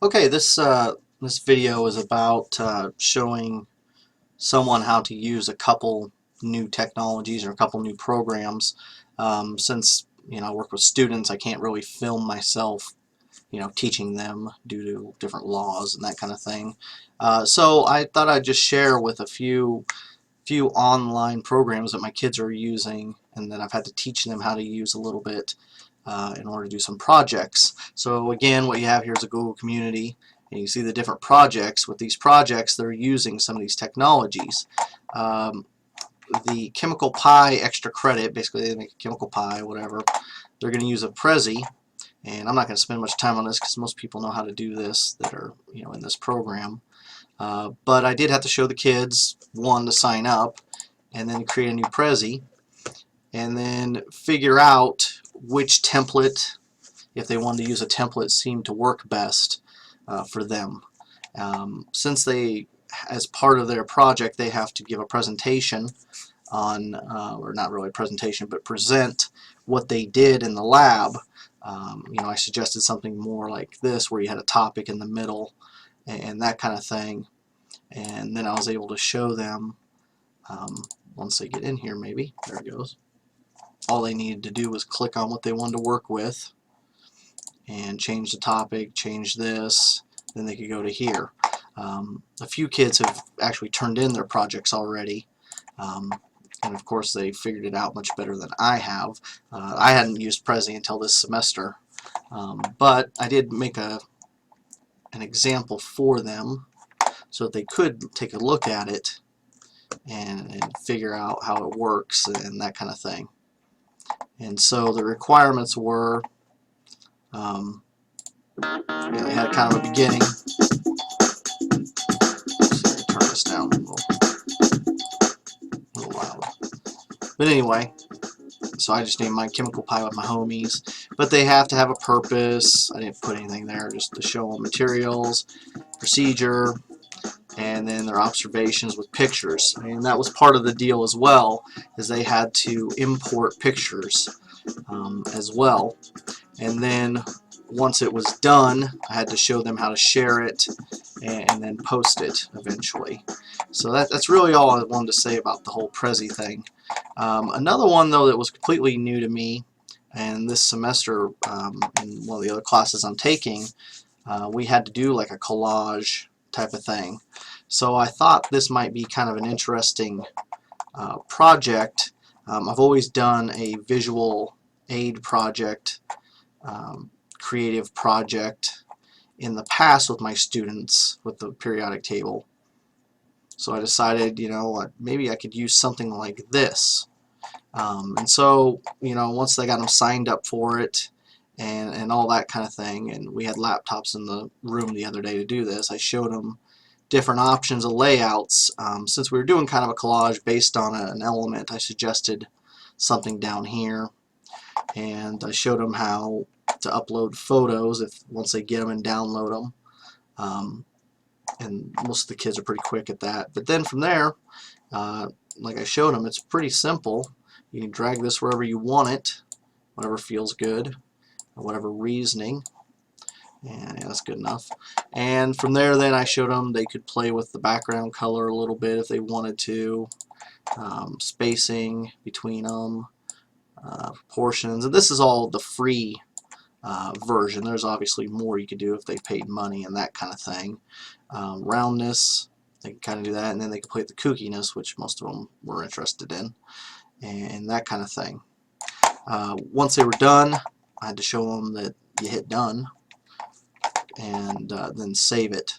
Okay, this video is about showing someone how to use a couple new technologies or a couple new programs. Since I work with students, I can't really film myself, teaching them due to different laws and that kind of thing. So I thought I'd just share with a few online programs that my kids are using and that I've had to teach them how to use a little bit in order to do some projects. So again, what you have here is a Google community, and you see the different projects. With these projects, they're using some of these technologies. Um, the Chemical Pie extra credit, basically they make a chemical pie, whatever, they're going to use a Prezi, and I'm not going to spend much time on this because most people know how to do this that are in this program. But I did have to show the kids, one, to sign up, and then create a new Prezi, and then figure out which template, if they wanted to use a template, seemed to work best for them. Since they, as part of their project, they have to give a presentation on, or not really a presentation, but present what they did in the lab. I suggested something more like this, where you had a topic in the middle and that kind of thing. And then I was able to show them, once they get in here, maybe, there it goes. All they needed to do was click on what they wanted to work with and change the topic, change this, then they could go to here. A few kids have actually turned in their projects already, and of course they figured it out much better than I have. I hadn't used Prezi until this semester, but I did make an example for them so that they could take a look at it and figure out how it works and that kind of thing. And so the requirements were, they had kind of a beginning. Let's turn this down a little loud. But anyway, so I just named my chemical pie with my homies. But they have to have a purpose. I didn't put anything there, just to show them materials, procedure, and then their observations with pictures. And that was part of the deal as well, is they had to import pictures as well. And then once it was done, I had to show them how to share it and then post it eventually. So that's really all I wanted to say about the whole Prezi thing. Another one, though, that was completely new to me, and this semester in one of the other classes I'm taking, we had to do like a collage type of thing. So I thought this might be kind of an interesting project. I've always done a visual aid project, creative project in the past with my students with the periodic table. So I decided, maybe I could use something like this. And so, once they got them signed up for it and all that kind of thing, and we had laptops in the room the other day to do this, I showed them different options of layouts. Since we were doing kind of a collage based on an element, I suggested something down here, and I showed them how to upload photos once they get them and download them. And most of the kids are pretty quick at that. But then from there, like I showed them, it's pretty simple. You can drag this wherever you want it, whatever feels good, or whatever reasoning. And yeah, that's good enough. And from there, then I showed them they could play with the background color a little bit if they wanted to, spacing between them, proportions. And this is all the free version. There's obviously more you could do if they paid money and that kind of thing. Roundness, they can kind of do that, and then they can play with the kookiness, which most of them were interested in, and that kind of thing. Once they were done, I had to show them that you hit done, and then save it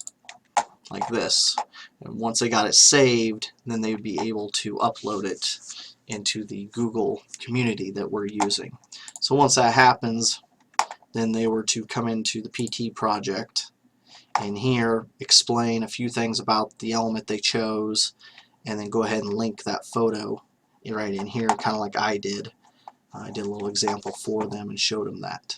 like this. And once they got it saved, then they would be able to upload it into the Google community that we're using. So once that happens, then they were to come into the PT project and here explain a few things about the element they chose, and then go ahead and link that photo right in here, kind of like I did. I did a little example for them and showed them that.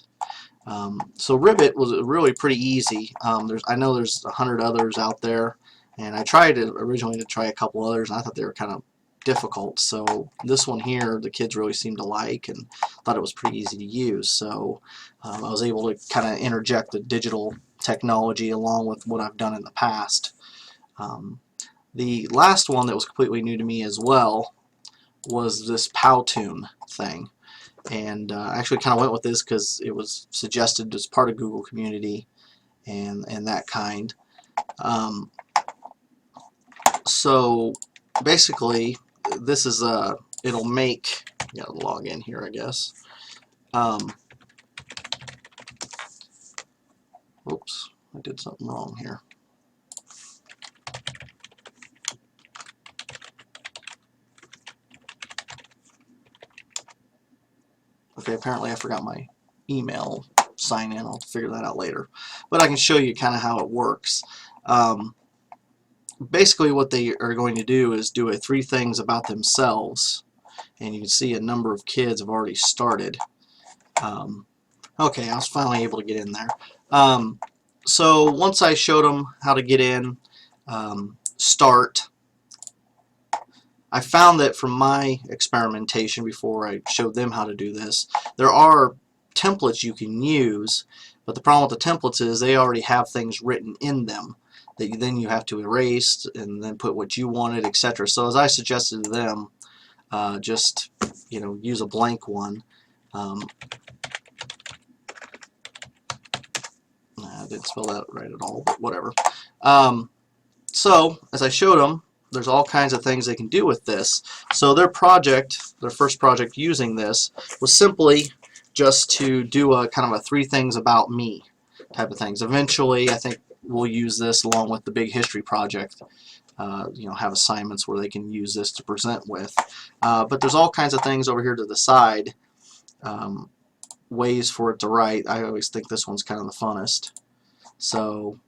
So Ribbit was really pretty easy. I know there's 100 others out there, and I tried originally to try a couple others, and I thought they were kind of difficult. So this one here, the kids really seemed to like and thought it was pretty easy to use. So I was able to kind of interject the digital technology along with what I've done in the past. The last one that was completely new to me as well was this Powtoon thing. And I actually kind of went with this because it was suggested as part of Google Community and that kind. So basically, this is it'll make, gotta log in here, I guess. Oops, I did something wrong here. Okay, apparently I forgot my email sign in. I'll figure that out later. But I can show you kind of how it works. Basically what they are going to do is do 3 things about themselves. And you can see a number of kids have already started. Okay, I was finally able to get in there. So once I showed them how to get in, start, I found that from my experimentation before I showed them how to do this, there are templates you can use, but the problem with the templates is they already have things written in them that then you have to erase and then put what you wanted, etc. So as I suggested to them, just use a blank one. I didn't spell that right at all, but whatever. So as I showed them, there's all kinds of things they can do with this. So their project, their first project using this, was simply just to do a kind of a 3 things about me type of things. Eventually, I think we'll use this along with the big history project. Have assignments where they can use this to present with. But there's all kinds of things over here to the side, ways for it to write. I always think this one's kind of the funnest. So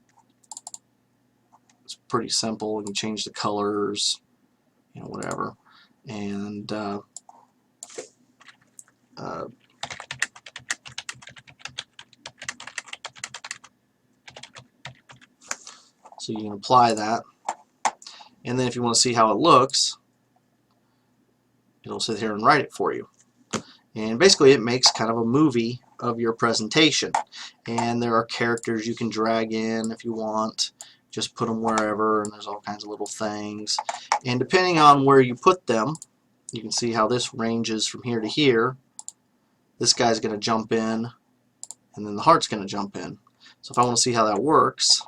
it's pretty simple. You can change the colors, whatever. And so you can apply that. And then if you want to see how it looks, it'll sit here and write it for you. And basically it makes kind of a movie of your presentation. And there are characters you can drag in if you want. Just put them wherever, and there's all kinds of little things. And depending on where you put them, you can see how this ranges from here to here. This guy's going to jump in, and then the heart's going to jump in. So if I want to see how that works,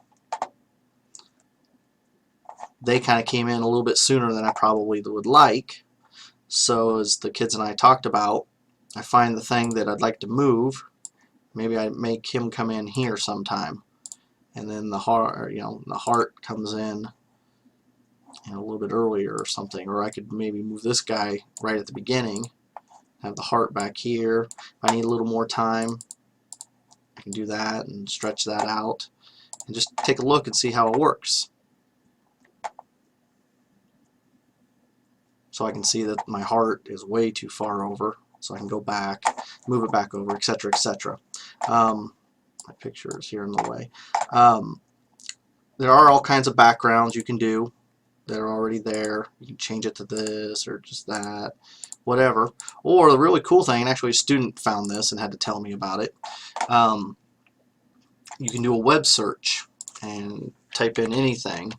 they kind of came in a little bit sooner than I probably would like. So as the kids and I talked about, I find the thing that I'd like to move. Maybe I make him come in here sometime, and then the heart comes in a little bit earlier or something. Or I could maybe move this guy right at the beginning, have the heart back here. If I need a little more time, I can do that and stretch that out, and just take a look and see how it works. So I can see that my heart is way too far over, so I can go back, move it back over, etc., etc. My picture is here in the way. There are all kinds of backgrounds you can do that are already there. You can change it to this or just that, whatever. Or the really cool thing, and actually a student found this and had to tell me about it, you can do a web search and type in anything,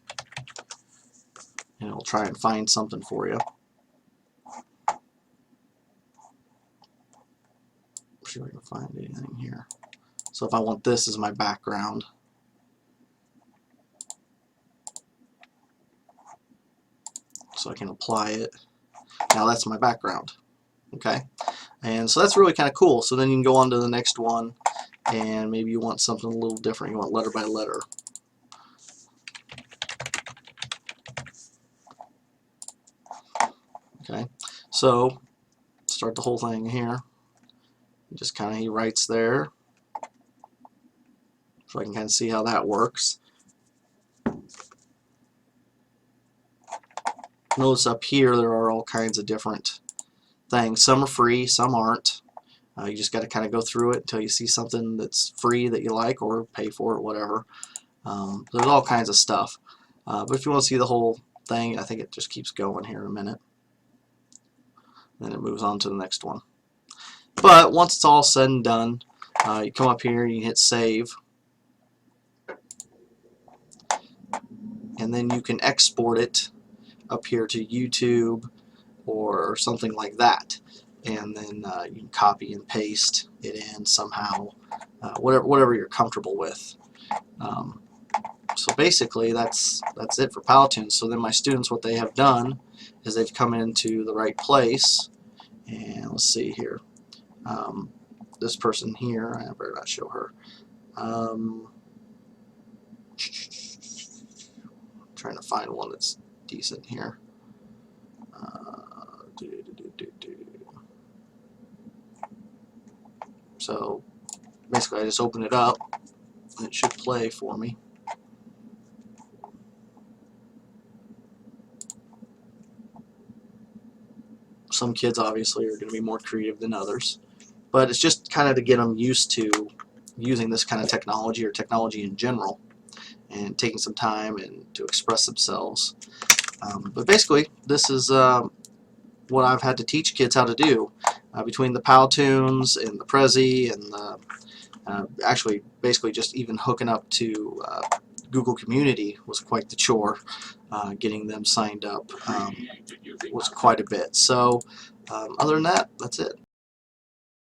and it'll try and find something for you. See if I can find anything here. So if I want this as my background, so I can apply it. Now that's my background. Okay, and so that's really kind of cool. So then you can go on to the next one, and maybe you want something a little different. You want letter by letter. Okay, so start the whole thing here. Just kind of he writes there, so I can kind of see how that works. Notice up here there are all kinds of different things. Some are free, some aren't. You just got to kind of go through it until you see something that's free that you like, or pay for it, whatever. There's all kinds of stuff. But if you want to see the whole thing, I think it just keeps going here in a minute. Then it moves on to the next one. But once it's all said and done, you come up here, you hit save. and then you can export it up here to YouTube or something like that, and then you can copy and paste it in somehow, whatever you're comfortable with. So basically that's it for Powtoons. So then my students, what they have done is they've come into the right place, and let's see here. This person here, I better not show her. Trying to find one that's decent here. So basically I just open it up and it should play for me. Some kids obviously are going to be more creative than others, but it's just kind of to get them used to using this kind of technology or technology in general and taking some time and to express themselves. But basically this is what I've had to teach kids how to do between the Powtoons and the Prezi and the actually basically just even hooking up to Google Community was quite the chore. Getting them signed up was quite a bit. So other than that, that's it.